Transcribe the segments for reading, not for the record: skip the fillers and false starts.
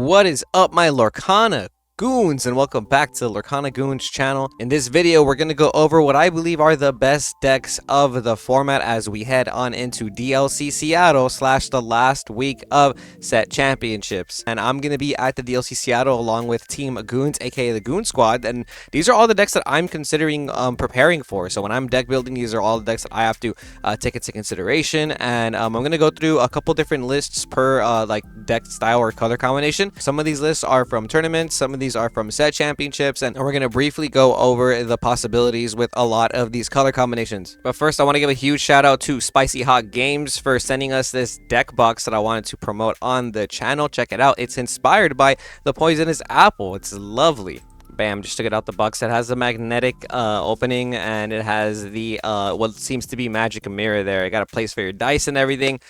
What is up, my Lorcana Goons, and welcome back to the Lorcana Goons channel. In this video, we're going to go over what I believe are the best decks of the format as we head on into DLC Seattle / the last week of set championships. And I'm going to be at the DLC Seattle along with Team Goons, aka the Goon Squad, and these are all the decks that I'm considering preparing for. So when I'm deck building, these are all the decks that I have to take into consideration, and I'm going to go through a couple different lists per like deck style or color combination. Some of these lists are from tournaments, some of these are from set championships, and we're going to briefly go over the possibilities with a lot of these color combinations. But first, I want to give a huge shout out to Spicy Hot Games for sending us this deck box that I wanted to promote on the channel. Check it out. It's inspired by the Poisonous Apple. It's lovely. Bam, just took it out the box. It has the magnetic opening, and it has the what seems to be magic mirror there. You got a place for your dice and everything.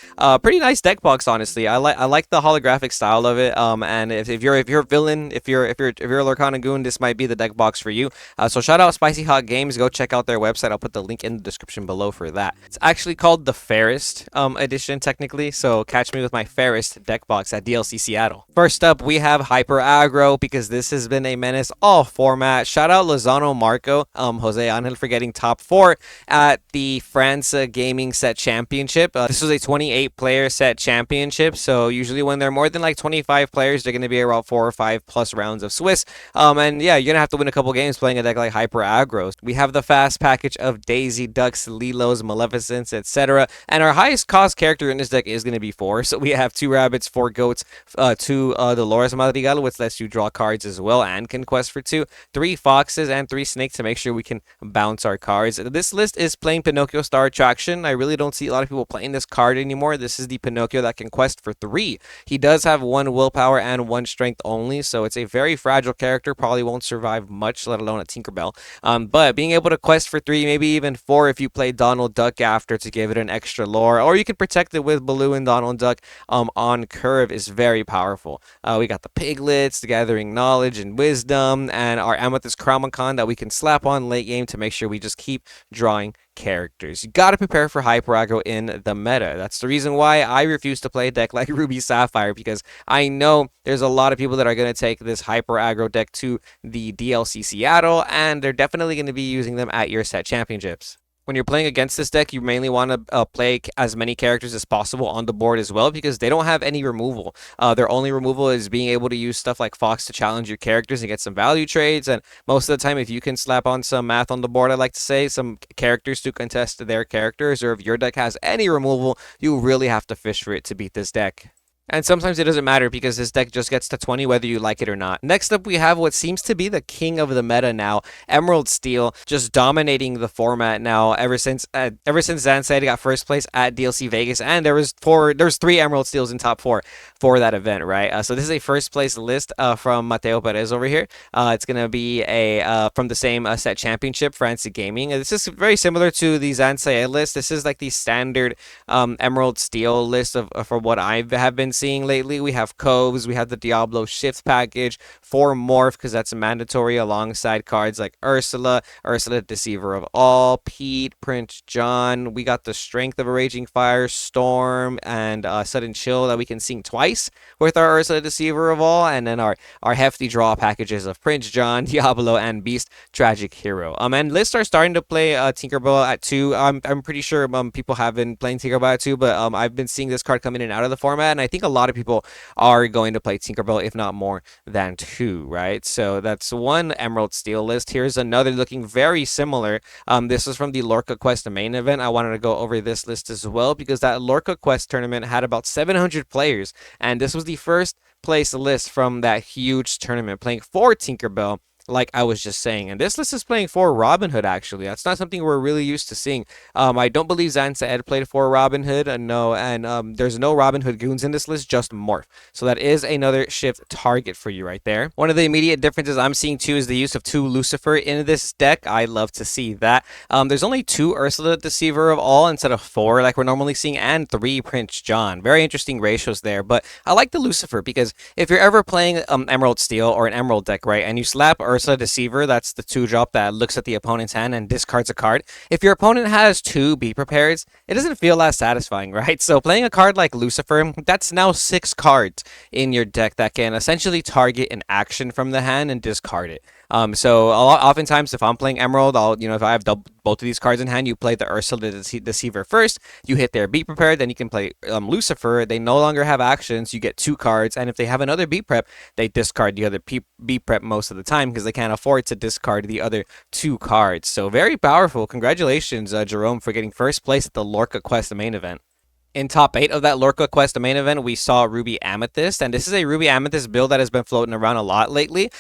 Pretty nice deck box, honestly. I like the holographic style of it. And if you're a villain, if you're a Lorcana Goon, this might be the deck box for you. So shout out Spicy Hot Games. Go check out their website. I'll put the link in the description below for that. It's actually called the Fairest edition technically. So catch me with my Fairest deck box at DLC Seattle. First up, we have Hyper Aggro, because this has been a menace all format. Shout out Lozano Marco, Jose Angel, for getting top 4 at the France Gaming Set Championship. This was a 28 player set championship, so usually when they're more than like 25 players, they're going to be around 4 or 5 plus rounds of Swiss. And yeah, you're going to have to win a couple games playing a deck like Hyper Aggro. We have the fast package of Daisy, Ducks, Lilos, Maleficents, etc. And our highest cost character in this deck is going to be 4. So we have 2 rabbits, 4 goats, 2 Dolores Madrigal, which lets you draw cards as well and can quest for 2, 3 foxes, and 3 snakes to make sure we can bounce our cards. This list is playing Pinocchio Star Attraction. I really don't see a lot of people playing this card anymore. This is the Pinocchio that can quest for 3. He does have 1 willpower and 1 strength only, so it's a very fragile character. Probably won't survive much, let alone a Tinkerbell. But being able to quest for 3, maybe even 4 if you play Donald Duck after to give it an extra lore, or you can protect it with Baloo and Donald Duck on curve, is very powerful. We got the Piglets, the Gathering Knowledge and Wisdom, and our Amethyst Chronicon that we can slap on late game to make sure we just keep drawing characters. You got to prepare for Hyper Aggro in the meta. That's the reason why I refuse to play a deck like Ruby Sapphire, because I know there's a lot of people that are going to take this Hyper Aggro deck to the DLC Seattle, and they're definitely going to be using them at your set championships. When you're playing against this deck, you mainly want to play as many characters as possible on the board as well, because they don't have any removal. Their only removal is being able to use stuff like Fox to challenge your characters and get some value trades. And most of the time, if you can slap on some math on the board, I like to say, some characters to contest their characters, or if your deck has any removal, you really have to fish for it to beat this deck. And sometimes it doesn't matter, because this deck just gets to 20 whether you like it or not. Next up, we have what seems to be the king of the meta now, Emerald Steel, just dominating the format now ever since Zanside got first place at DLC Vegas, and there was 3 Emerald Steels in top 4 for that event, right? So this is a first place list from Mateo Perez over here. It's gonna be a from the same set championship, France Gaming. This is very similar to the Zansai list. This is like the standard Emerald Steel list of for what I have been seeing lately. We have Coves, we have the Diablo Shift package, 4 Morph, because that's mandatory, alongside cards like Ursula, Deceiver of All, Pete, Prince John. We got the Strength of a Raging Fire, Storm, and Sudden Chill that we can sing twice with our Ursula, Deceiver of All, and then our hefty draw packages of Prince John, Diablo, and Beast, Tragic Hero. And lists are starting to play Tinkerbell at 2. I'm pretty sure people have been playing Tinkerbell at 2, but I've been seeing this card come in and out of the format, and I think a lot of people are going to play Tinkerbell, if not more than 2, right? So that's one Emerald Steel list. Here's another looking very similar. This was from the Lorca Quest main event. I wanted to go over this list as well, because that Lorca Quest tournament had about 700 players, and this was the first place list from that huge tournament, playing 4 Tinkerbell, like I was just saying. And this list is playing 4 Robin Hood, actually. That's not something we're really used to seeing. I don't believe Zansaed played 4 Robin Hood, no, and there's no Robin Hood Goons in this list, just Morph. So that is another shift target for you right there. One of the immediate differences I'm seeing too is the use of 2 Lucifer in this deck. I love to see that. There's only 2 Ursula, Deceiver of All instead of 4 like we're normally seeing, and 3 Prince John. Very interesting ratios there, but I like the Lucifer, because if you're ever playing Emerald Steel or an Emerald deck, right, and you slap Ursa Deceiver. That's the 2-drop that looks at the opponent's hand and discards a card. If your opponent has 2 Be Prepared, it doesn't feel as satisfying, right? So playing a card like Lucifer, that's now 6 cards in your deck that can essentially target an action from the hand and discard it. So oftentimes if I'm playing Emerald, if I have both of these cards in hand, you play the Ursa the Deceiver first, you hit their Be Prepared, then you can play Lucifer. They no longer have actions, you get 2 cards, and if they have another Be Prep, they discard the other Be Prep most of the time because they can't afford to discard the other 2 cards. So very powerful. Congratulations, Jerome, for getting first place at the Lorca Quest main event. In top 8 of that Lorca Quest, the main event, we saw Ruby Amethyst, and this is a Ruby Amethyst build that has been floating around a lot lately.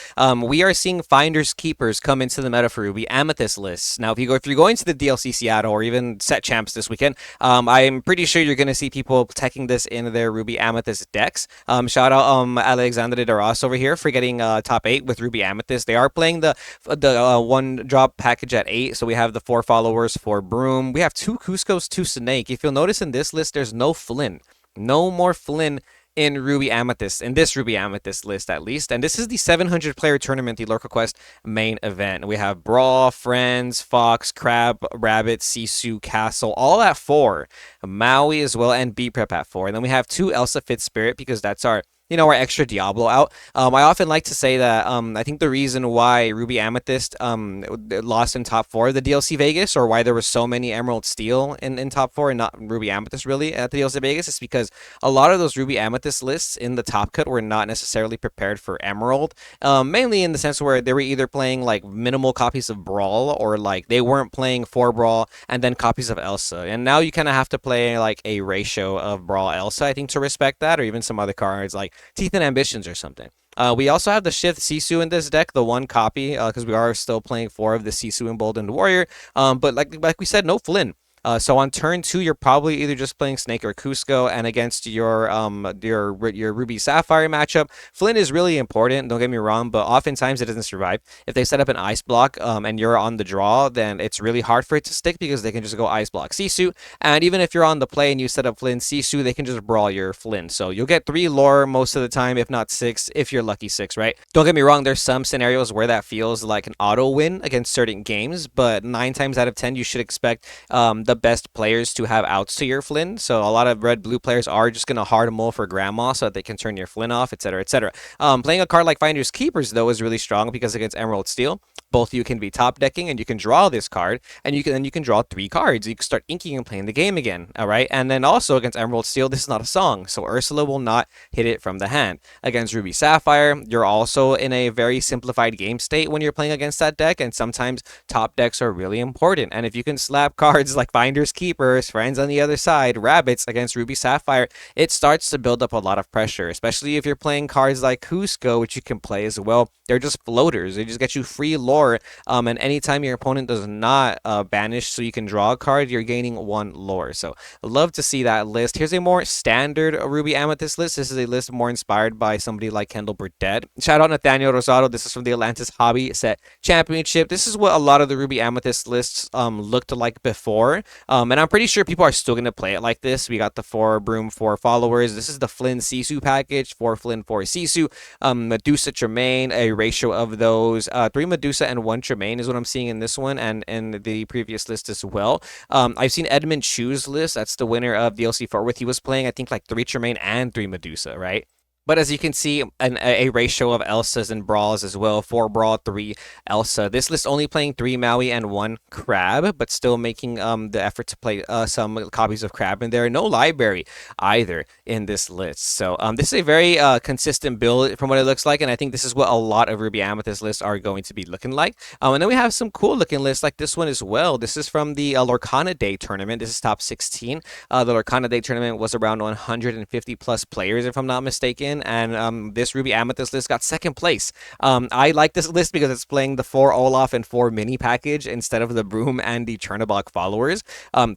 We are seeing Finders Keepers come into the meta for Ruby Amethyst lists. Now, if you're going to the DLC Seattle or even Set Champs this weekend, I'm pretty sure you're going to see people teching this in their Ruby Amethyst decks. Shout out Alexander de Ross over here for getting top 8 with Ruby Amethyst. They are playing the 1-drop package at 8, so we have the 4 followers, 4 Broom. We have 2 Cuscos, 2 Snake. If you'll notice in this list, there's no Flynn. No more Flynn in Ruby Amethyst, in this Ruby Amethyst list at least. And this is the 700 player tournament, the Lorca Quest main event. We have Brawl, Friends, Fox, Crab, Rabbit, Sisu, Castle, all at 4. Maui as well, and Be Prep at 4. And then we have 2 Elsa Fit Spirit because that's our our extra Diablo out. I often like to say that I think the reason why Ruby Amethyst lost in top 4 of the DLC Vegas, or why there were so many Emerald Steel in top 4 and not Ruby Amethyst really at the DLC Vegas, is because a lot of those Ruby Amethyst lists in the top cut were not necessarily prepared for Emerald, mainly in the sense where they were either playing like minimal copies of Brawl, or like they weren't playing 4 Brawl and then copies of Elsa. And now you kind of have to play like a ratio of Brawl Elsa, I think, to respect that, or even some other cards like Teeth and Ambitions or something. We also have the Shift Sisu in this deck, the 1 copy, because we are still playing 4 of the Sisu Emboldened Warrior. But like we said, no Flynn. So on turn 2, you're probably either just playing Snake or Cusco, and against your Ruby Sapphire matchup, Flynn is really important, don't get me wrong, but oftentimes it doesn't survive. If they set up an Ice Block and you're on the draw, then it's really hard for it to stick because they can just go Ice Block Sisu, and even if you're on the play and you set up Flynn Sisu, they can just brawl your Flynn. So you'll get 3 lore most of the time, if not 6, if you're lucky 6, right? Don't get me wrong, there's some scenarios where that feels like an auto win against certain games, but 9 times out of 10 you should expect the best players to have outs to your Flynn. So a lot of red-blue players are just going to hard mull for Grandma so that they can turn your Flynn off, etc., etc. Playing a card like Finders Keepers, though, is really strong because against Emerald Steel, both you can be top decking and you can draw this card, and you can draw 3 cards. You can start inking and playing the game again, all right? And then also against Emerald Steel, this is not a song, so Ursula will not hit it from the hand. Against Ruby Sapphire, you're also in a very simplified game state when you're playing against that deck, and sometimes top decks are really important. And if you can slap cards like Finders Keepers, Friends on the other side, Rabbits against Ruby Sapphire, it starts to build up a lot of pressure, especially if you're playing cards like Cusco, which you can play as well. They're just floaters. They just get you free lore, and anytime your opponent does not banish so you can draw a card, you're gaining 1 lore. So love to see that list. Here's a more standard Ruby Amethyst list. This is a list more inspired by somebody like Kendall Burdett. Shout out Nathaniel Rosado. This is from the Atlantis Hobby Set Championship. This is what a lot of the Ruby Amethyst lists looked like before, and I'm pretty sure people are still going to play it like this. We got the 4 Broom, 4 followers. This is the Flynn Sisu package, 4 Flynn, 4 Sisu, Medusa Tremaine, a ratio of those, 3 Medusa and 1 Tremaine is what I'm seeing in this one, and in the previous list as well. I've seen Edmund Chu's list. That's the winner of DLC Fort Worth. He was playing, I think, like 3 Tremaine and 3 Medusa, right? But as you can see, a ratio of Elsas and Brawls as well. 4 Brawl, 3 Elsa. This list only playing 3 Maui and 1 Crab, but still making the effort to play some copies of Crab in there. No library either in this list. So this is a very consistent build from what it looks like, and I think this is what a lot of Ruby Amethyst lists are going to be looking like. And then we have some cool looking lists like this one as well. This is from the Lorcana Day tournament. This is top 16. The Lorcana Day tournament was around 150 plus players, if I'm not mistaken. And this Ruby Amethyst list got 2nd place. I like this list because it's playing the 4 Olaf and 4 mini package instead of the Broom and the Chernobog followers.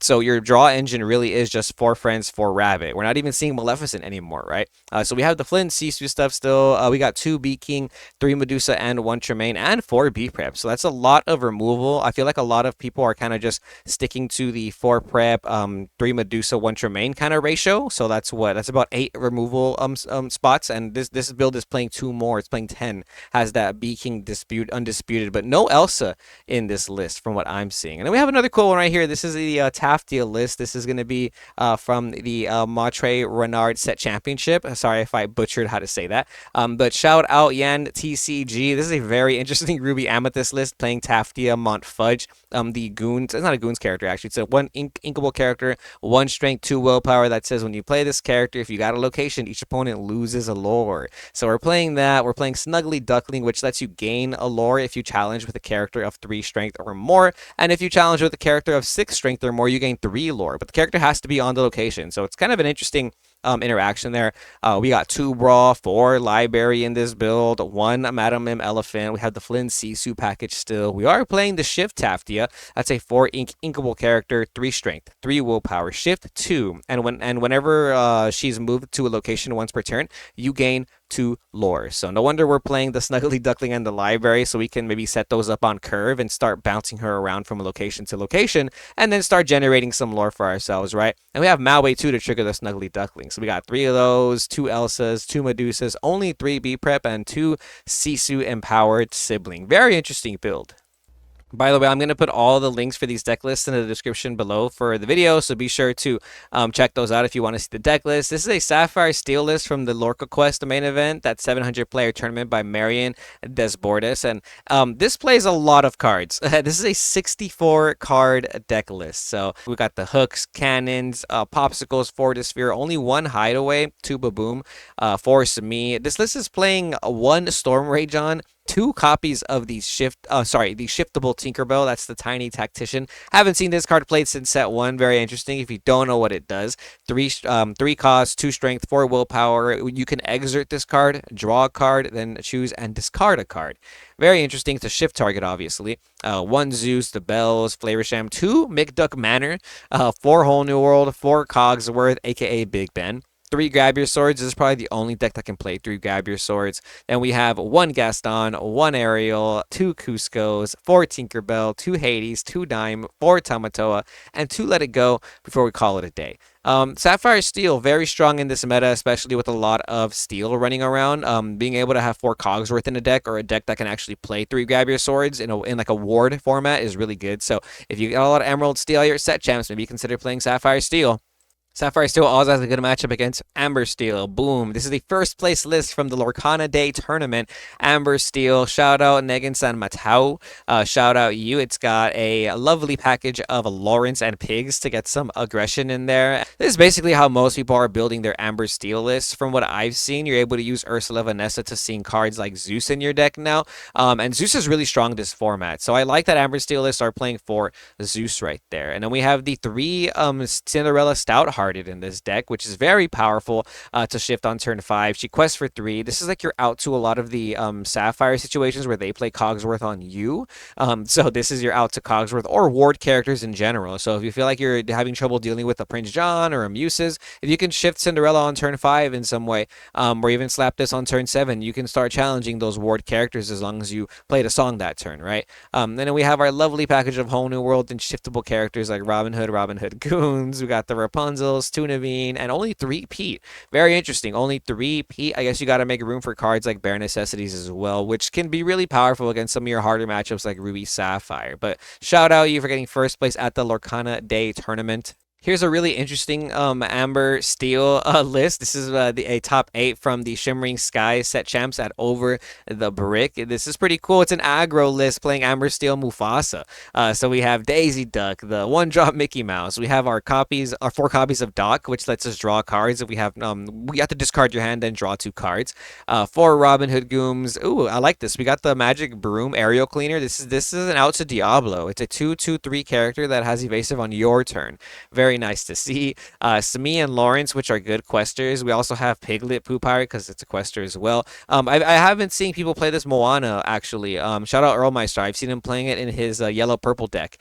So your draw engine really is just 4 Friends, 4 Rabbit. We're not even seeing Maleficent anymore, right? So we have the Flynn Sisu stuff still. We got 2 Bee King, 3 Medusa, and 1 Tremaine, and 4 Bee Prep. So that's a lot of removal. I feel like a lot of people are kind of just sticking to the 4 Prep, 3 Medusa, 1 Tremaine kind of ratio. So that's about 8 removal spots spots, and this build is playing 2 more. It's playing 10. Has that Bee King dispute undisputed, but no Elsa in this list from what I'm seeing. And then we have another cool one right here. This is the Taftia list. This is going to be from the Matre Renard Set Championship. Sorry if I butchered how to say that. But shout out Yan TCG. This is a very interesting Ruby Amethyst list playing Taftia Montfudge. The Goons. It's not a Goons character actually. It's a 1 inkable character, 1 strength, 2 willpower. That says when you play this character, if you got a location, each opponent loses a lore. So we're playing that. We're playing Snuggly Duckling, which lets you gain a lore if you challenge with a character of 3 strength or more. And if you challenge with a character of 6 strength or more, you gain 3 lore. But the character has to be on the location. So it's kind of an interesting interaction there. We got 2 Brawl, 4 Library in this build, 1 Madam Mim Elephant. We have the Flynn Sisu package still. We are playing the Shift Taftia. That's a 4 inkable character, 3 strength, 3 willpower, shift 2. And whenever she's moved to a location once per turn, you gain 2 lore. So no wonder we're playing the Snuggly Duckling and the Library, so we can maybe set those up on curve and start bouncing her around from location to location, and then start generating some lore for ourselves, right? And we have Maui too to trigger the Snuggly Duckling. So we got 3 of those, 2 Elsas, 2 Medusas, only 3 B Prep, and 2 Sisu Empowered Sibling. Very interesting build. By the way, I'm going to put all the links for these deck lists in the description below for the video, so be sure to check those out if you want to see the deck list. This is a Sapphire Steel list from the Lorca Quest, the main event, that 700-player tournament by Marion Desbordes, and this plays a lot of cards. This is a 64-card deck list, so we got the hooks, cannons, popsicles, Fortisphere, only 1 hideaway, 2 Baboom, 4 Semi. This list is playing 1 Storm Rage on, 2 copies of the shiftable Tinkerbell. That's the tiny tactician. Haven't seen this card played since set 1. Very interesting. If you don't know what it does, 3 cost, 2 strength, 4 willpower. You can exert this card, draw a card, then choose and discard a card. Very interesting. It's a shift target, obviously. 1 Zeus, the Bells, Flavorsham, 2 McDuck Manor, 4 Whole New World, 4 Cogsworth, aka Big Ben. 3 Grab Your Swords. This is probably the only deck that can play 3 Grab Your Swords. Then we have 1 Gaston, 1 Ariel, 2 Cuscos, 4 Tinkerbell, 2 Hades, 2 Dime, 4 Tamatoa, and 2 Let It Go before we call it a day. Sapphire Steel, very strong in this meta, especially with a lot of steel running around. Being able to have 4 Cogsworth in a deck, or a deck that can actually play 3 Grab Your Swords in like a ward format, is really good. So if you got a lot of Emerald Steel at your set champs, maybe consider playing Sapphire Steel. Sapphire Steel also has a good matchup against Amber Steel. Boom. This is the first place list from the Lorcana Day tournament. Amber Steel. Shout out Negan San Matao. Shout out you. It's got a lovely package of Lawrence and Pigs to get some aggression in there. This is basically how most people are building their Amber Steel lists. From what I've seen, you're able to use Ursula Vanessa to seeing cards like Zeus in your deck now. And Zeus is really strong this format. So I like that Amber Steel lists are playing for Zeus right there. And then we have the 3 Cinderella Stouthearted in this deck, which is very powerful to shift on turn 5. She quests for 3. This is like you're out to a lot of the Sapphire situations where they play Cogsworth on you. So this is your out to Cogsworth or ward characters in general. So if you feel like you're having trouble dealing with a Prince John or a Muses, if you can shift Cinderella on turn 5 in some way, or even slap this on turn 7, you can start challenging those ward characters as long as you played a song that turn, right? Then we have our lovely package of Whole New World and shiftable characters like Robin Hood Goons. We got the Rapunzel, Tunavine, and only 3 Pete. Very interesting. Only 3 Pete. I guess you got to make room for cards like Bare Necessities as well, which can be really powerful against some of your harder matchups like Ruby Sapphire. But shout out you for getting first place at the Lorcana Day tournament. Here's a really interesting Amber Steel list. This is a top 8 from the Shimmering Sky set champs at Over the Brick. This is pretty cool. It's an aggro list playing Amber Steel Mufasa. So we have Daisy Duck, the 1-drop Mickey Mouse. We have our 4 copies of Doc, which lets us draw cards. If we have to discard your hand and draw 2 cards. 4 Robin Hood Goons. Ooh, I like this. We got the Magic Broom Aerial Cleaner. This is an out to Diablo. It's a 2/2/3 character that has evasive on your turn. Very nice to see. Sami and Lawrence, which are good questers. We also have Piglet Poo Pirate because it's a quester as well. I haven't seen people play this Moana, actually. Shout out Earlmeister. I've seen him playing it in his yellow-purple deck.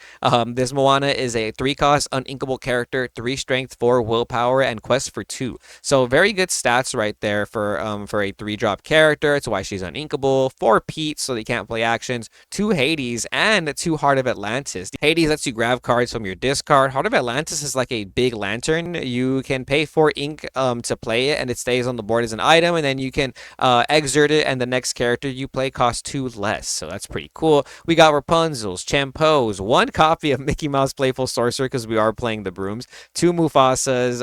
This Moana is a 3-cost, uninkable character, 3 strength, 4 willpower, and quest for 2. So very good stats right there for a 3-drop character. That's why she's uninkable. 4 Pete, so they can't play actions. 2 Hades, and 2 Heart of Atlantis. Hades lets you grab cards from your discard. Heart of Atlantis is like a big lantern. You can pay 4 ink to play it, and it stays on the board as an item, and then you can exert it, and the next character you play costs 2 less. So that's pretty cool. We got Rapunzel's, Champos, 1 copy of Mickey Mouse Playful Sorcerer because we are playing the brooms, 2 Mufasas,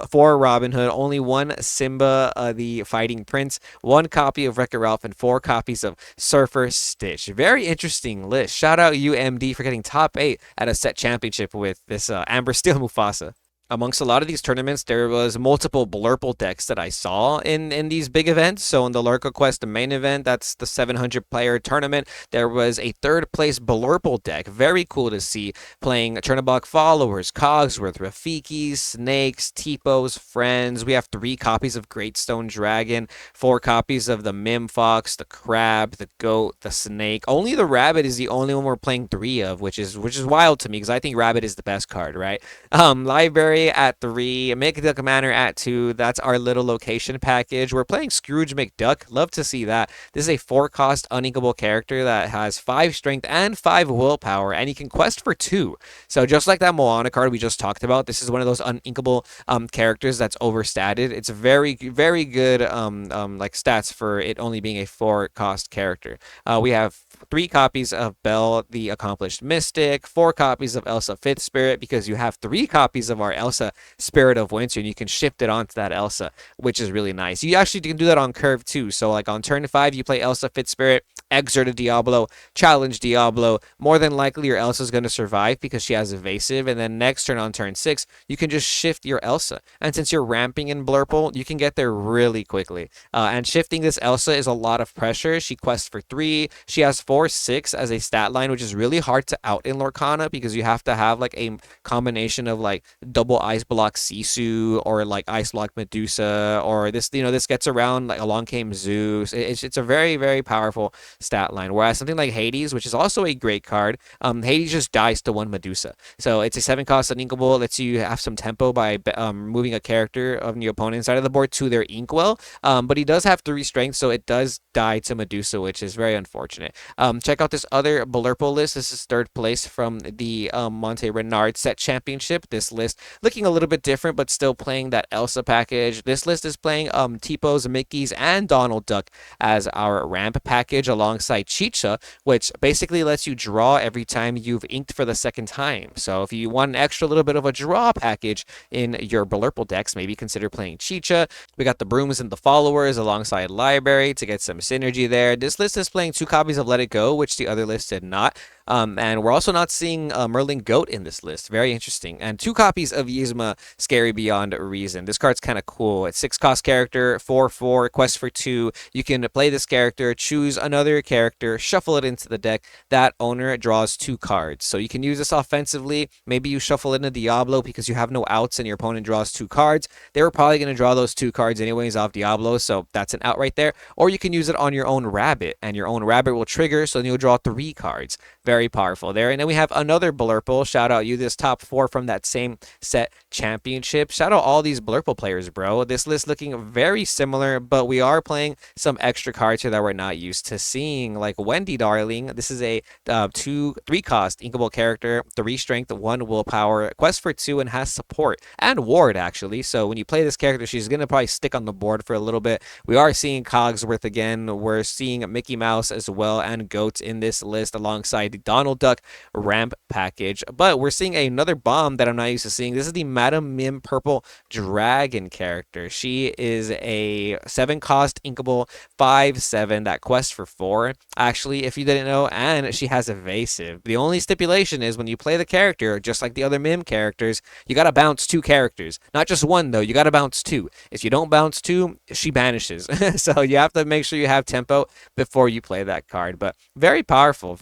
4 Robin Hood, only 1 Simba, the Fighting Prince, 1 copy of Wreck-It Ralph, and 4 copies of Surfer Stitch. Very interesting list. Shout out UMD for getting top 8 at a set championship with this Amber Steel Mufasa. Amongst a lot of these tournaments, there was multiple Blurple decks that I saw in these big events. So in the Lurker Quest, the main event, that's the 700-player tournament, there was a 3rd place Blurple deck. Very cool to see, playing Chernobog Followers, Cogsworth, Rafikis, Snakes, Tipos, Friends. We have 3 copies of Greatstone Dragon, 4 copies of the Mim Fox, the Crab, the Goat, the Snake. Only the Rabbit is the only one we're playing 3 of, which is wild to me because I think Rabbit is the best card, right? Library at 3, McDuck Manor at 2. That's our little location package. We're playing Scrooge McDuck. Love to see that. This is a 4-cost uninkable character that has 5 strength and 5 willpower, and you can quest for 2. So just like that Moana card we just talked about, this is one of those uninkable characters that's overstated. It's very, very good like stats for it only being a 4-cost character. We have 3 copies of Belle the Accomplished Mystic, 4 copies of Elsa 5th Spirit, because you have 3 copies of our Elsa Spirit of Winter, and you can shift it onto that Elsa, which is really nice. You actually can do that on curve too. So like on turn 5, you play Elsa 5th Spirit, exert a Diablo, challenge Diablo. More than likely your Elsa is going to survive because she has evasive, and then next turn on turn 6, you can just shift your Elsa. And since you're ramping in Blurple, you can get there really quickly. And shifting this Elsa is a lot of pressure. She quests for 3. She has 4/6 as a stat line, which is really hard to out in Lorcana because you have to have like a combination of like double ice block Sisu or like ice block Medusa, or this, this gets around like Along Came Zeus. It's a very, very powerful stat line. Whereas something like Hades, which is also a great card, Hades just dies to 1 Medusa. So it's a 7-cost uninkable, lets you have some tempo by moving a character of your opponent's side of the board to their Inkwell. But he does have 3 strength, so it does die to Medusa, which is very unfortunate. Check out this other Blurple list. This is 3rd place from the Monte Renard set championship. This list looking a little bit different, but still playing that Elsa package. This list is playing Tipos, Mickeys, and Donald Duck as our ramp package alongside Chicha, which basically lets you draw every time you've inked for the 2nd time. So if you want an extra little bit of a draw package in your Blurple decks, maybe consider playing Chicha. We got the Brooms and the Followers alongside Library to get some synergy there. This list is playing 2 copies of Let It Go, which the other list did not. And we're also not seeing Merlin Goat in this list. Very interesting. And 2 copies of Yzma, Scary Beyond Reason. This card's kind of cool. It's 6-cost character, 4/4, quest for 2. You can play this character, choose another character, shuffle it into the deck. That owner draws 2 cards. So you can use this offensively. Maybe you shuffle in a Diablo because you have no outs and your opponent draws 2 cards. They were probably going to draw those 2 cards anyways off Diablo, so that's an out right there. Or you can use it on your own Rabbit, and your own Rabbit will trigger, so then you'll draw 3 cards. Very powerful there. And then we have another Blurple. Shout out you, this top 4 from that same set championship. Shout out all these Blurple players, bro. This list looking very similar, but we are playing some extra cards here that we're not used to seeing, like Wendy Darling. This is a 3-cost inkable character, 3 strength, 1 willpower, quest for 2, and has support and ward actually. So when you play this character, she's gonna probably stick on the board for a little bit. We are seeing Cogsworth again. We're seeing Mickey Mouse as well and Goats in this list alongside the Donald Duck ramp package. But we're seeing another bomb that I'm not used to seeing. This is the Madam Mim Purple Dragon character. She is a 7-cost inkable 5/7 that quests for 4. Actually, if you didn't know, and she has evasive. The only stipulation is when you play the character, just like the other Mim characters, you gotta bounce 2 characters. Not just 1 though, you gotta bounce 2. If you don't bounce 2, she banishes. So you have to make sure you have tempo before you play that card. But very powerful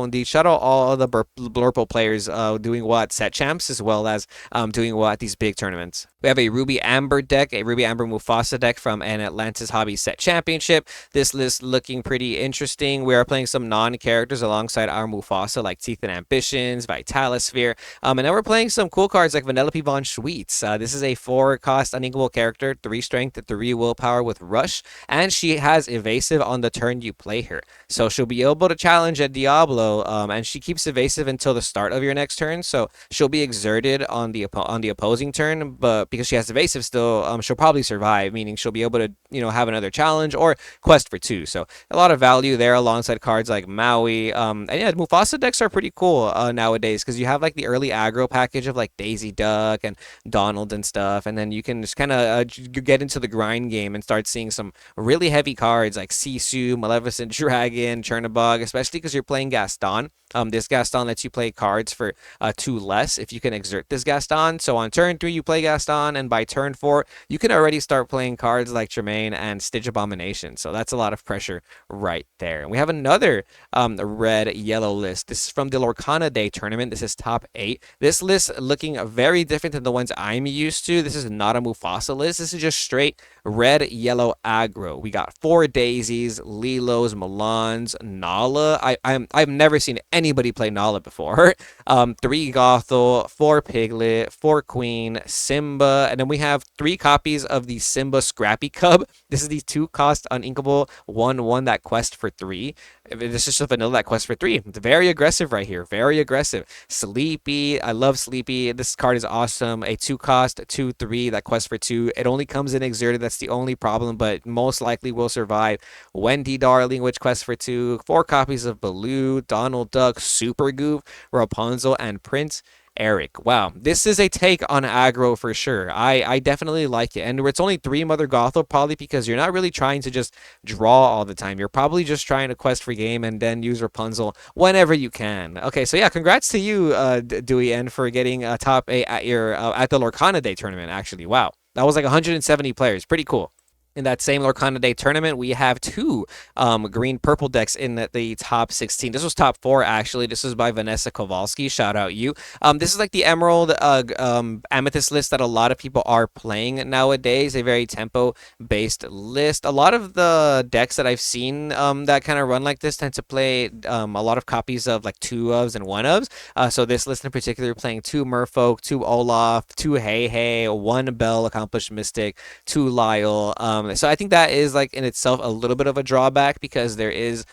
indeed. Shout out all of the Blurple players doing well at set champs as well as doing well at these big tournaments. We have a Ruby Amber deck, a Ruby Amber Mufasa deck from an Atlantis Hobby Set Championship. This list looking pretty interesting. We are playing some non-characters alongside our Mufasa like Teeth and Ambitions, Vitalosphere, and then we're playing some cool cards like Vanellope Von Schweetz. This is a 4-cost uninkable character, 3 strength, 3 willpower with Rush, and she has evasive on the turn you play her. So she'll be able to challenge a Diablo still, and she keeps evasive until the start of your next turn. So she'll be exerted on the opposing turn, but because she has evasive still, she'll probably survive, meaning she'll be able to have another challenge or quest for 2. So a lot of value there alongside cards like Maui. And yeah, Mufasa decks are pretty cool nowadays because you have like the early aggro package of like Daisy Duck and Donald and stuff, and then you can just kind of get into the grind game and start seeing some really heavy cards like Sisu, Maleficent Dragon, Chernabog, especially because you're playing Gaston. This Gaston lets you play cards for 2 less if you can exert this Gaston. So on turn 3 you play Gaston, and by turn 4 you can already start playing cards like Tremaine and Stitch Abomination. So that's a lot of pressure right there. And we have another red yellow list. This is from the Lorcana Day tournament. This is top 8. This list looking very different than the ones I'm used to. This is not a Mufasa list. This is just straight red yellow aggro. We got 4 Daisies, Lilos, Milans, Nala. I've never seen anybody play Nala before. 3 Gothel, 4 Piglet, 4 Queen, Simba, and then we have 3 copies of the Simba Scrappy Cub. This is the 2-cost uninkable 1/1 that quest for 3. This is just a vanilla that quest for 3. It's very aggressive right here. Very aggressive. Sleepy. I love Sleepy. This card is awesome. A 2-cost 2/3 that quest for 2. It only comes in exerted. That's the only problem, but most likely will survive. Wendy Darling, which quests for 2. 4 copies of Baloo, Donald Duck, Super Goof, Rapunzel, and Prince Eric. Wow, this is a take on aggro for sure. I definitely like it. And it's only 3 Mother Gothel, probably because you're not really trying to just draw all the time. You're probably just trying to quest for game and then use Rapunzel whenever you can. Okay, so yeah, congrats to you, Dewey, and for getting top 8 at your at the Lorcana Day tournament, actually. Wow, that was like 170 players. Pretty cool. In that same Lorcana Day tournament, we have 2 green purple decks in the top 16. This was top 4, actually. This is by Vanessa Kowalski. Shout out you. This is like the Emerald Amethyst list that a lot of people are playing nowadays. A very tempo-based list. A lot of the decks that I've seen that kind of run like this tend to play a lot of copies of like 2 ofs and 1 ofs. So this list in particular playing 2 Merfolk, 2 Olaf, 2 Hey Hey, 1 Bell, Accomplished Mystic, 2 Lyle. So I think that is like in itself a little bit of a drawback because there is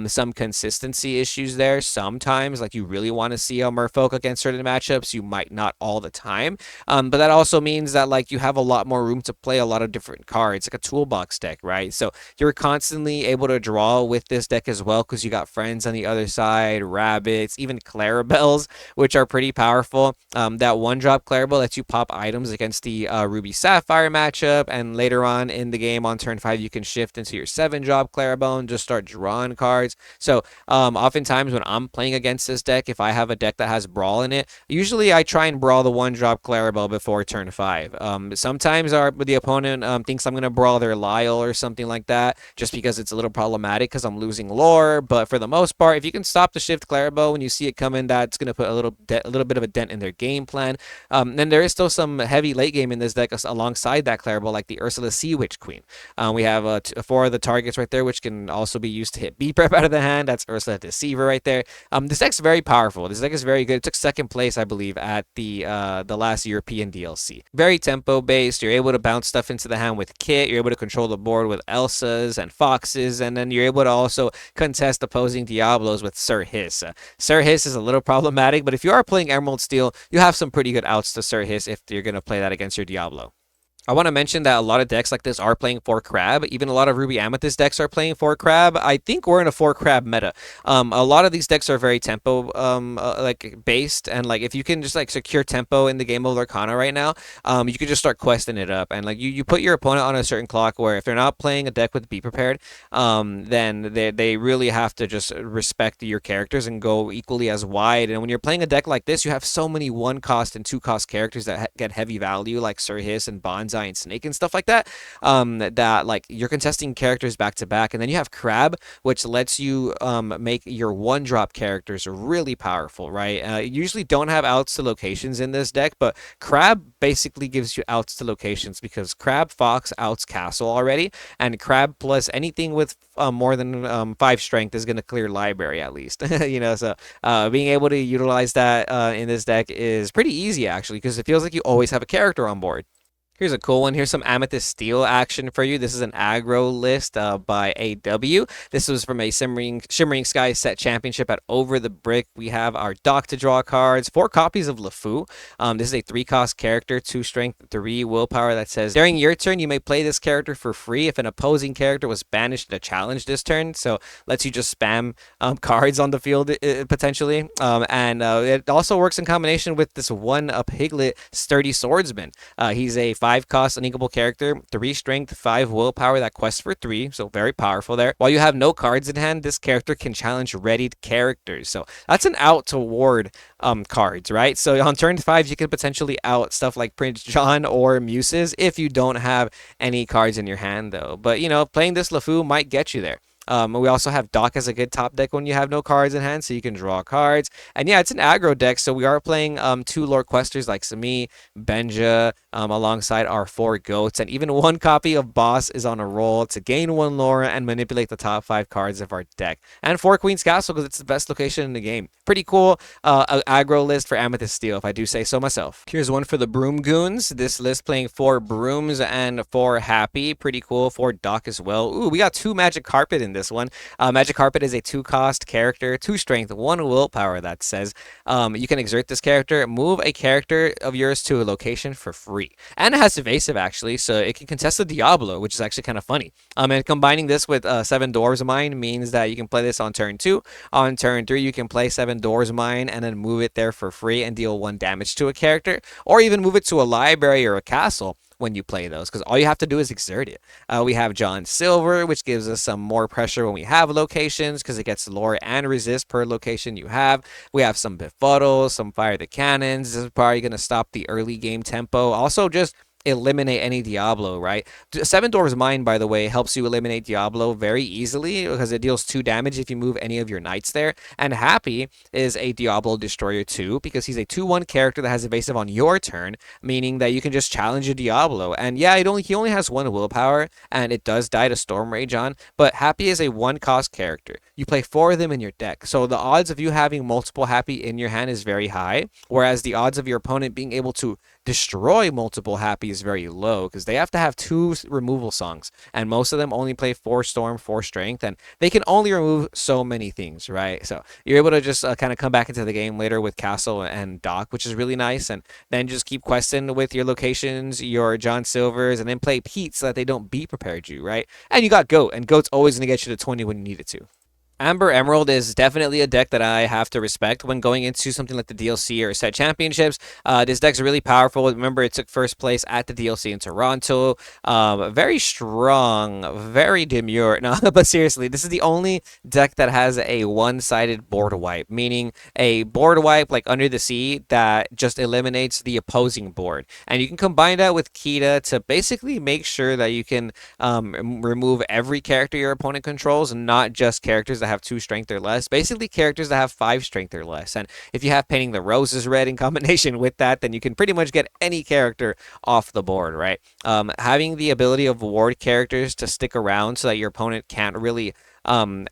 some consistency issues there. Sometimes like you really want to see a Merfolk against certain matchups. You might not all the time. But that also means that like you have a lot more room to play a lot of different cards, like a toolbox deck, right? So you're constantly able to draw with this deck as well because you got friends on the other side, rabbits, even Clarabelles, which are pretty powerful. That 1-drop Clarabelle lets you pop items against the Ruby Sapphire matchup, and later on in the game on turn 5 you can shift into your 7-drop Clarabelle and just start drawing cards. So oftentimes when I'm playing against this deck, if I have a deck that has Brawl in it, usually I try and Brawl the 1-drop Clarabelle before turn 5. Sometimes the opponent thinks I'm going to Brawl their Lyle or something like that just because it's a little problematic because I'm losing lore, but for the most part, if you can stop the shift Clarabelle when you see it coming, that's going to put a little bit of a dent in their game plan. Then there is still some heavy late game in this deck alongside that Clarabelle, like the Ursula Sea Witch Queen. We have 4 of the targets right there, which can also be used to hit B-Prep out of the hand. That's Ursula Deceiver right there. This deck's very powerful. This deck is very good. It took 2nd place, I believe, at the last European DLC. Very tempo-based. You're able to bounce stuff into the hand with Kit. You're able to control the board with Elsas and Foxes, and then you're able to also contest opposing Diablos with Sir Hiss. Sir Hiss is a little problematic, but if you are playing Emerald Steel, you have some pretty good outs to Sir Hiss if you're going to play that against your Diablo. I want to mention that a lot of decks like this are playing 4 Crab. Even a lot of Ruby Amethyst decks are playing 4 Crab. I think we're in a 4 Crab meta. A lot of these decks are very tempo like based, and like if you can just like secure tempo in the game of Lorcana right now, you can just start questing it up, and like you put your opponent on a certain clock where if they're not playing a deck with Be Prepared, then they really have to just respect your characters and go equally as wide. And when you're playing a deck like this, you have so many 1-cost and 2-cost characters that get heavy value, like Sir Hiss and Bonds and Snake and stuff like that, that like you're contesting characters back to back. And then you have Crab, which lets you make your 1-drop characters really powerful, right? You usually don't have outs to locations in this deck, but Crab basically gives you outs to locations because Crab Fox outs Castle already, and Crab plus anything with more than 5 strength is going to clear library at least. So being able to utilize that in this deck is pretty easy actually, because it feels like you always have a character on board. Here's a cool one. Here's some Amethyst Steel action for you. This is an aggro list by AW. This was from a Shimmering Skies set championship at Over the Brick. We have our dock to draw cards, 4 copies of LeFou. This is a 3-cost character, 2 strength, 3 willpower that says, during your turn, you may play this character for free if an opposing character was banished in a challenge this turn. So lets you just spam cards on the field potentially. It also works in combination with this one Piglet Sturdy Swordsman. He's a 5-cost uninkable character, 3 strength, 5 willpower that quests for 3, so very powerful there. While you have no cards in hand, this character can challenge readied characters, so that's an out to ward cards, right? So on turn 5, you can potentially out stuff like Prince John or Muses if you don't have any cards in your hand, though. But, you know, playing this LeFou might get you there. We also have Doc as a good top deck when you have no cards in hand, so you can draw cards. And yeah, it's an aggro deck, so we are playing 2 Lore Questers like Sami, Benja, alongside our 4 Goats. And even 1 copy of Boss is on a roll to gain 1 Lore and manipulate the top 5 cards of our deck. And 4 Queen's Castle because it's the best location in the game. Pretty cool aggro list for Amethyst Steel, if I do say so myself. Here's one for the Broom Goons. This list playing 4 Brooms and 4 Happy. Pretty cool. 4 Doc as well. Ooh, we got 2 Magic Carpet in this one. Magic Carpet is a 2-cost character, 2 strength, 1 willpower that says you can exert this character, move a character of yours to a location for free. And it has evasive actually, so it can contest the Diablo, which is actually kind of funny. And combining this with 7 Dwarves Mine means that you can play this on turn 2. On turn 3, you can play 7 Dwarves Mine and then move it there for free and deal 1 damage to a character, or even move it to a library or a castle when you play those, because all you have to do is exert it. We have John Silver, which gives us some more pressure when we have locations, because it gets lore and resist per location you have. We have some Befuddle, some Fire the Cannons. This is probably going to stop the early game tempo. Also, just eliminate any Diablo, right? 7 Dwarves Mine, by the way, helps you eliminate Diablo very easily because it deals 2 damage if you move any of your knights there. And Happy is a Diablo Destroyer too, because he's a 2/1 character that has evasive on your turn, meaning that you can just challenge a Diablo. And yeah, he only has 1 willpower, and it does die to Storm Rage on, but Happy is a 1-cost character. You play 4 of them in your deck, so the odds of you having multiple Happy in your hand is very high, whereas the odds of your opponent being able to destroy multiple Happy is very low, because they have to have 2 removal songs, and most of them only play 4 Storm, 4 Strength, and they can only remove so many things, right? So you're able to just kind of come back into the game later with Castle and Dock, which is really nice, and then just keep questing with your locations, your John Silvers, and then play Pete so that they don't be prepared you, right? And you got Goat, and Goat's always going to get you to 20 when you need it to. Amber Emerald is definitely a deck that I have to respect when going into something like the DLC or set championships. This deck's really powerful. Remember, it took first place at the DLC in Toronto. Very strong, very demure. No, but seriously, this is the only deck that has a one-sided board wipe, meaning a board wipe like Under the Sea that just eliminates the opposing board. And you can combine that with Kita to basically make sure that you can remove every character your opponent controls, not just characters that have 2 strength or less, basically characters that have 5 strength or less. And if you have Painting the Roses red in combination with that, then you can pretty much get any character off the board, right? Having the ability of ward characters to stick around so that your opponent can't really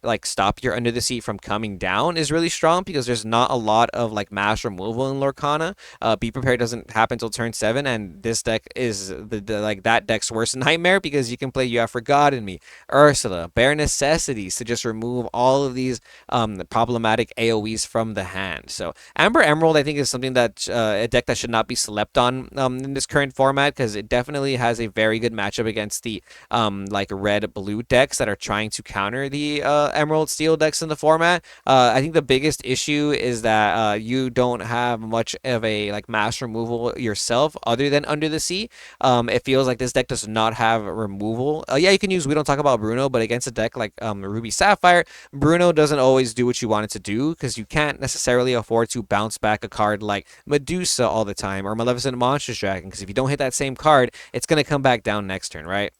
like stop your Under the Sea from coming down is really strong, because there's not a lot of like mass removal in Lorcana. Be Prepared doesn't happen until turn 7, and this deck is like that deck's worst nightmare, because you can play You Have Forgotten Me, Ursula, Bare Necessities to just remove all of these problematic AoEs from the hand. So Amber Emerald, I think, is something that a deck that should not be slept on in this current format, because it definitely has a very good matchup against the like red-blue decks that are trying to counter the Emerald Steel decks in the format. I think the biggest issue is that you don't have much of a like mass removal yourself other than Under the Sea. It feels like this deck does not have removal. Yeah, you can use We Don't Talk About Bruno, but against a deck like Ruby Sapphire, Bruno doesn't always do what you want it to do, because you can't necessarily afford to bounce back a card like Medusa all the time or Maleficent Monstrous Dragon, because if you don't hit that same card, it's going to come back down next turn, right?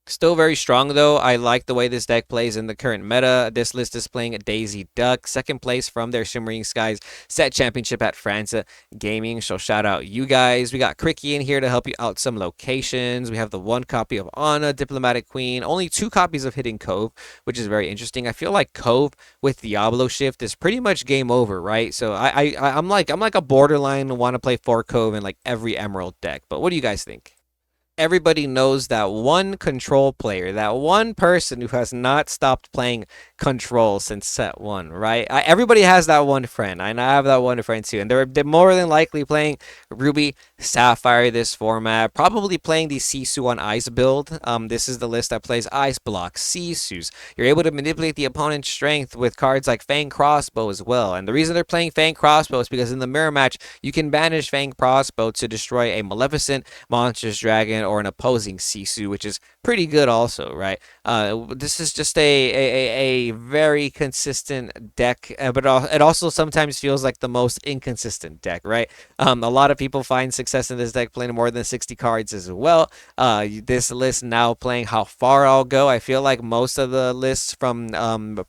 Still very strong, though. I like the way this deck plays in the current meta. This list is playing a Daisy Duck, second place from their Shimmering Skies set championship at Franza Gaming. So shout out you guys. We got Cricky in here to help you out some locations. We have the 1 copy of Anna, Diplomatic Queen, only 2 copies of Hidden Cove, which is very interesting. I feel like Cove with Diablo Shift is pretty much game over, right? So I'm like a borderline want to play 4 Cove in like every Emerald deck. But what do you guys think? everybody knows that one control player, that one person who has not stopped playing control since set one, right? Everybody has that one friend. I have that one friend too, and they're more than likely playing Ruby Sapphire this format, probably playing the Sisu on Ice build. This is the list that plays Ice Block, Sisus. You're able to manipulate the opponent's strength with cards like Fang Crossbow as well. And the reason they're playing Fang Crossbow is because in the mirror match, you can banish Fang Crossbow to destroy a Maleficent, Monstrous Dragon, or an opposing Sisu, which is pretty good also, right? This is just a very consistent deck, but it also sometimes feels like the most inconsistent deck, right? A lot of people find success in this deck playing more than 60 cards as well. This list now playing How Far I'll Go. I feel like most of the lists from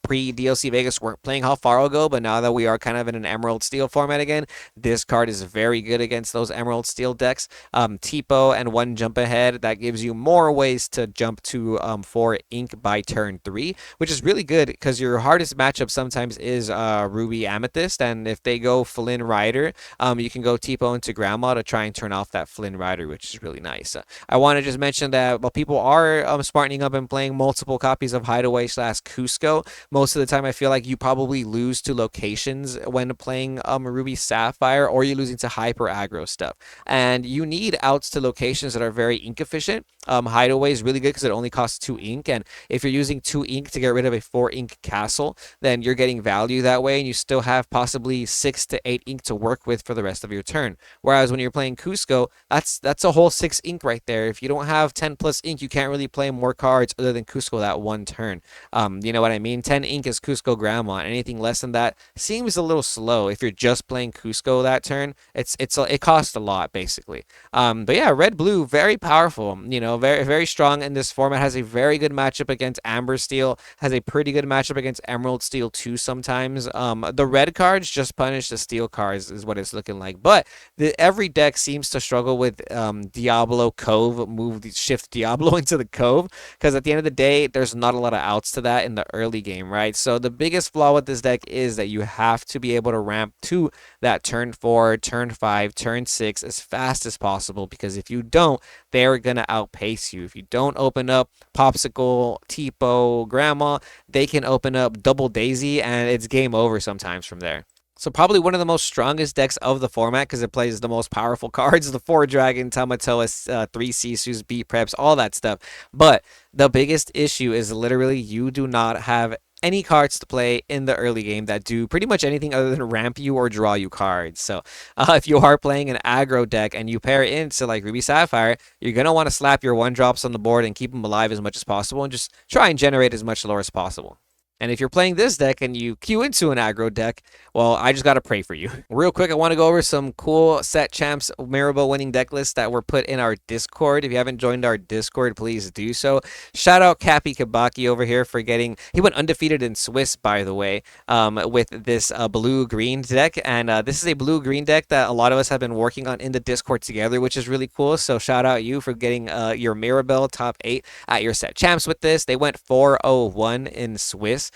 pre-DLC Vegas weren't playing How Far I'll Go, but now that we are kind of in an Emerald Steel format again, this card is very good against those Emerald Steel decks. Tipo and One Jump Ahead, that gives you more ways to jump to 4 ink by turn 3, which is really good because your hardest matchup sometimes is Ruby Amethyst, and if they go Flynn Rider, you can go Tipo into Grandma to try and turn off that Flynn Rider, which is really nice. I want to just mention that while people are smartening up and playing multiple copies of Hideaway / Cusco, most of the time I feel like you probably lose to locations when playing Ruby Sapphire, or you're losing to hyper aggro stuff. And you need outs to locations that are very ink efficient. Hideaway is really good because it only costs 2 ink, and if you're using 2 ink to get rid of a 4 ink castle, then you're getting value that way, and you still have possibly 6 to 8 ink to work with for the rest of your turn. Whereas when you're playing Cusco, that's a whole 6 ink right there. If you don't have 10 plus ink, you can't really play more cards other than Cusco that one turn. You know what I mean? 10 ink is Cusco Grandma, and anything less than that seems a little slow. If you're just playing Cusco that turn, it costs a lot basically. But yeah, red blue, very powerful. You know, very strong in this format. Has a very good matchup against Amber Steel. Has a pretty good matchup against Emerald Steel too sometimes. The red cards just punish the steel cards is what it's looking like. But every deck seems to struggle with Diablo Cove, shift Diablo into the Cove, because at the end of the day, there's not a lot of outs to that in the early game, right? So the biggest flaw with this deck is that you have to be able to ramp to that turn 4, turn 5, turn 6 as fast as possible, because if you don't, they're going to outpace you. If you don't open up Popsicle, Tipo, Grandma, they can open up Double Daisy, and it's game over sometimes from there. So probably one of the most strongest decks of the format because it plays the most powerful cards, the 4 Dragon, Tamatoa, 3 Sisus, Beat Preps, all that stuff. But the biggest issue is literally you do not have any cards to play in the early game that do pretty much anything other than ramp you or draw you cards. So if you are playing an aggro deck and you pair it into like Ruby Sapphire, you're going to want to slap your 1-drops on the board and keep them alive as much as possible and just try and generate as much lore as possible. And if you're playing this deck and you queue into an aggro deck, well, I just got to pray for you. Real quick, I want to go over some cool set champs Mirabel winning deck lists that were put in our Discord. If you haven't joined our Discord, please do so. Shout out Cappy Kabaki over here for he went undefeated in Swiss, by the way, with this blue-green deck. And this is a blue-green deck that a lot of us have been working on in the Discord together, which is really cool. So shout out you for getting your Mirabel top 8 at your set champs with this. They went 4-0-1 in Swiss.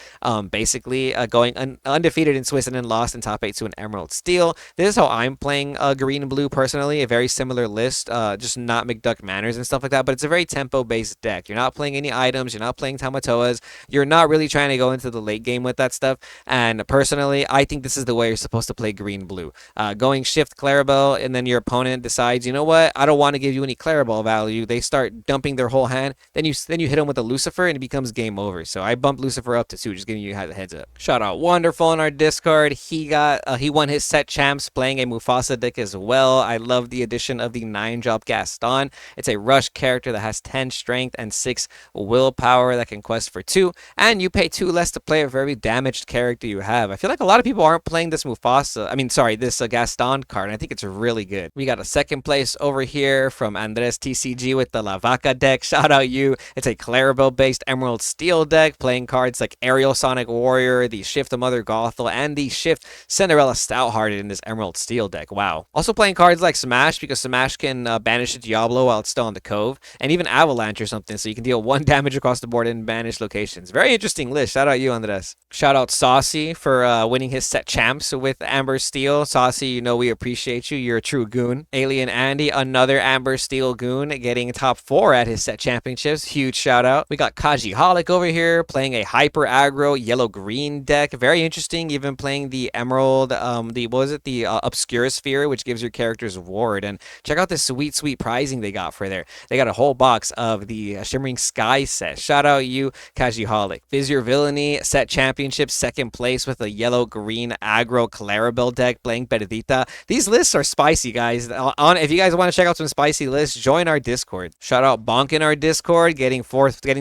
Basically going undefeated in Swiss and then lost in top 8 to an Emerald Steel. This is how I'm playing green and blue personally. A very similar list, just not McDuck manners and stuff like that, but it's a very tempo-based deck. You're not playing any items, you're not playing Tamatoas, you're not really trying to go into the late game with that stuff, and personally, I think this is the way you're supposed to play green-blue. Going shift Clarabelle, and then your opponent decides, you know what, I don't want to give you any Clarabelle value. They start dumping their whole hand, then you hit them with a Lucifer, and it becomes game over. So I bumped Lucifer up to 2, just giving you the heads up. Shout out Wonderful in our Discord. He won his set champs playing a Mufasa deck as well. I love the addition of the 9-drop Gaston. It's a rush character that has 10 strength and 6 willpower that can quest for 2, and you pay 2 less to play a very damaged character you have. I feel like a lot of people aren't playing this this Gaston card, and I think it's really good. We got a second place over here from Andres TCG with the La Vaca deck. Shout out you. It's a Clarabelle based Emerald Steel deck playing cards like Aerial Sonic Warrior, the Shift Mother Gothel, and the Shift Cinderella Stouthearted in this Emerald Steel deck. Wow. Also playing cards like Smash, because Smash can banish a Diablo while it's still on the Cove, and even Avalanche or something, so you can deal 1 damage across the board in banished locations. Very interesting list. Shout out you, Andres. Shout out Saucy for winning his set champs with Amber Steel. Saucy, you know we appreciate you. You're a true goon. Alien Andy, another Amber Steel goon, getting top 4 at his set championships. Huge shout out. We got Kaji Holic over here playing a hyper aggro yellow-green deck. Very interesting, even playing the Emerald, the Obscura Sphere, which gives your characters ward. And check out this sweet, sweet prizing they got for there. They got a whole box of the Shimmering Sky set. Shout out you, Kaji Holic. Vizier Villainy, set championship, 2nd place with a yellow-green aggro Clarabelle deck playing Perdita. These lists are spicy, guys. If you guys want to check out some spicy lists, join our Discord. Shout out Bonk in our Discord, getting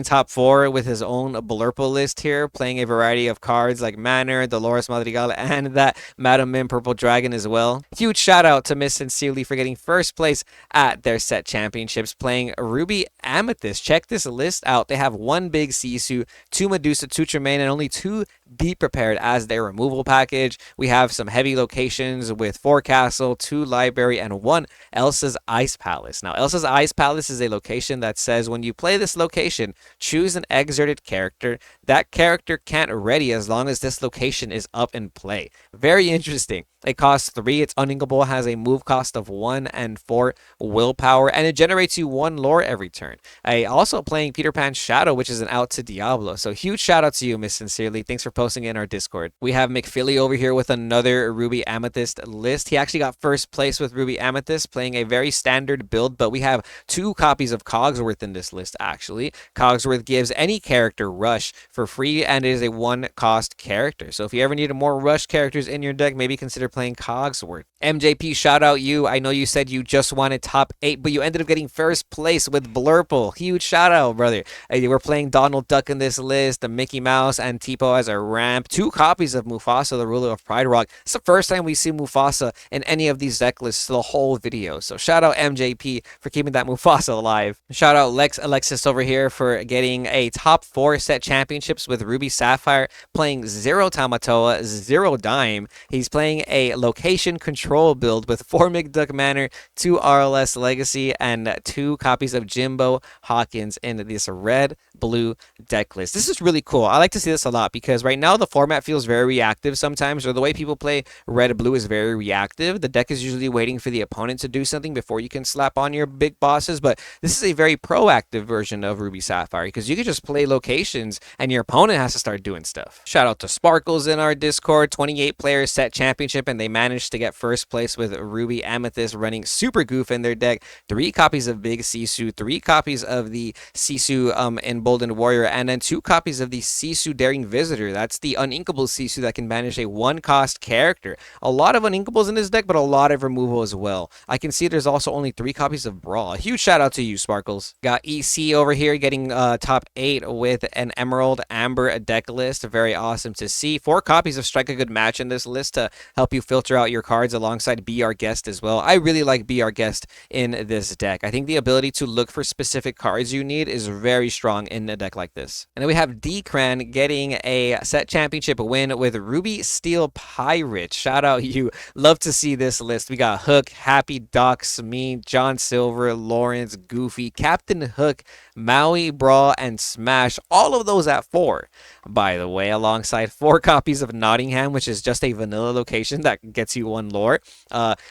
top 4 with his own Blurple list here, playing a variety of cards like Manor, Dolores Madrigal, and that Madam Mim Purple Dragon as well. Huge shout out to Miss Sincerely for getting 1st place at their set championships, playing Ruby Amethyst. Check this list out. They have 1 big Sisu, 2 Medusa, 2 Tremaine, and only 2 Be Prepared as their removal package. We have some heavy locations with 4 Castle, 2 Library, and 1 Elsa's Ice Palace. Now, Elsa's Ice Palace is a location that says when you play this location, choose an exerted character. That character can't ready as long as this location is up in play. Very interesting. It costs 3. It's uninkable, has a move cost of 1 and 4 willpower, and it generates you 1 lore every turn. Also playing Peter Pan's Shadow, which is an out to Diablo. So huge shout out to you, Miss Sincerely. Thanks for posting in our Discord. We have McPhilly over here with another Ruby Amethyst list. He actually got 1st place with Ruby Amethyst, playing a very standard build, but we have 2 copies of Cogsworth in this list, actually. Cogsworth gives any character Rush for free, and it is a 1 cost character. So if you ever need more Rush characters in your deck, maybe consider playing Cogsworth. MJP, shout out you. I know you said you just wanted top 8, but you ended up getting 1st place with Blurple. Huge shout out, brother. We're playing Donald Duck in this list, the Mickey Mouse, and Tipo as a ramp. 2 copies of Mufasa, the ruler of Pride Rock. It's the first time we see Mufasa in any of these deck lists the whole video. So shout out MJP for keeping that Mufasa alive. Shout out Alexis over here for getting a top 4 set championships with Ruby Sapphire, playing 0 Tamatoa, 0 Dime. He's playing a location control build with 4 McDuck Manor, 2 RLS Legacy, and 2 copies of Jimbo Hawkins in this red-blue deck list. This is really cool. I like to see this a lot because right now the format feels very reactive sometimes, or the way people play red-blue is very reactive. The deck is usually waiting for the opponent to do something before you can slap on your big bosses, but this is a very proactive version of Ruby Sapphire because you can just play locations and your opponent has to start doing stuff. Shout out to Sparkles in our Discord, 28 players set championship, and they managed to get 1st place with Ruby Amethyst running Super Goof in their deck. 3 copies of Big Sisu, 3 copies of the Sisu Emboldened Warrior, and then 2 copies of the Sisu Daring Visitor. That's the uninkable Sisu that can banish a 1 cost character. A lot of uninkables in this deck, but a lot of removal as well. I can see there's also only 3 copies of Brawl. A huge shout out to you, Sparkles. Got EC over here getting top 8 with an Emerald Amber deck list. Very awesome to see. 4 copies of Strike a Good Match in this list to help you filter out your cards alongside Be Our Guest as well. I really like Be Our Guest in this deck. I think the ability to look for specific cards you need is very strong in a deck like this. And then we have D-Cran getting a set championship win with Ruby Steel Pirate. Shout out you. Love to see this list. We got Hook, Happy, Doc, Smee, John Silver, Lawrence, Goofy, Captain Hook, Maui, Brawl, and Smash. All of those at 4, by the way, alongside 4 copies of Nottingham, which is just a vanilla location that gets you 1 lore.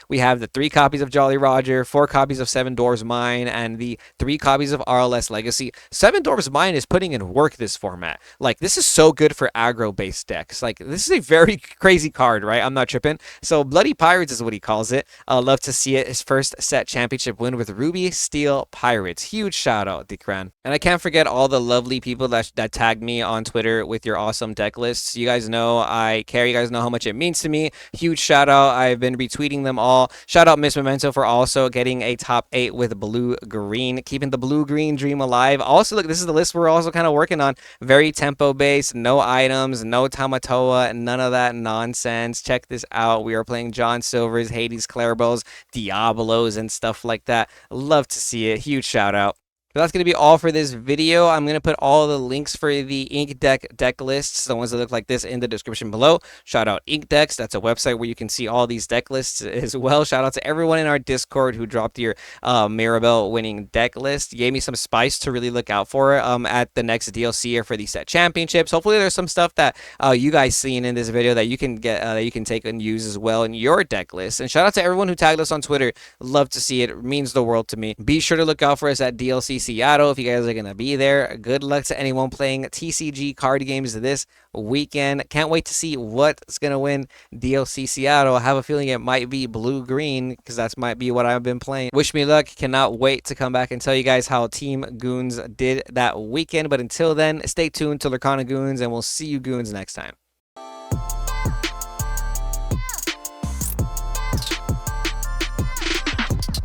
We have the 3 copies of Jolly Roger, 4 copies of Seven Dwarfs Mine, and the 3 copies of RLS Legacy. Seven Dwarfs Mine is putting in work this format. Like, this is so good for aggro-based decks. Like, this is a very crazy card, right? I'm not tripping. So, Bloody Pirates is what he calls it. Love to see it. His 1st set championship win with Ruby Steel Pirates. Huge shout out, Dikran. And I can't forget all the lovely people that tagged me on Twitter with your awesome deck lists. You guys know I care. You guys know how much it means to me. Huge shout out. I've been retweeting them all. Shout out Miss Memento for also getting a top 8 with blue-green, keeping the blue-green dream alive. Also, look, this is the list we're also kind of working on. Very tempo-based, no items, no Tamatoa, none of that nonsense. Check this out. We are playing John Silver's, Hades, Clarabelles, Diablos, and stuff like that. Love to see it. Huge shout out. So that's going to be all for this video. I'm going to put all the links for the Ink deck lists, the ones that look like this, in the description below. Shout out Ink Decks. That's a website where you can see all these deck lists as well. Shout out to everyone in our Discord who dropped your Mirabel winning deck list. You gave me some spice to really look out for at the next DLC or for the set championships. Hopefully there's some stuff that you guys seen in this video that you can get that you can take and use as well in your deck list. And shout out to everyone who tagged us on Twitter. Love to see it. It means the world to me. Be sure to look out for us at DLC Seattle if you guys are going to be there. Good luck to anyone playing TCG card games this weekend. Can't wait to see what's going to win DLC Seattle. I have a feeling it might be blue-green because that might be what I've been playing. Wish me luck. Cannot wait to come back and tell you guys how Team Goons did that weekend. But until then, stay tuned to Lorcana Goons, and we'll see you Goons next time.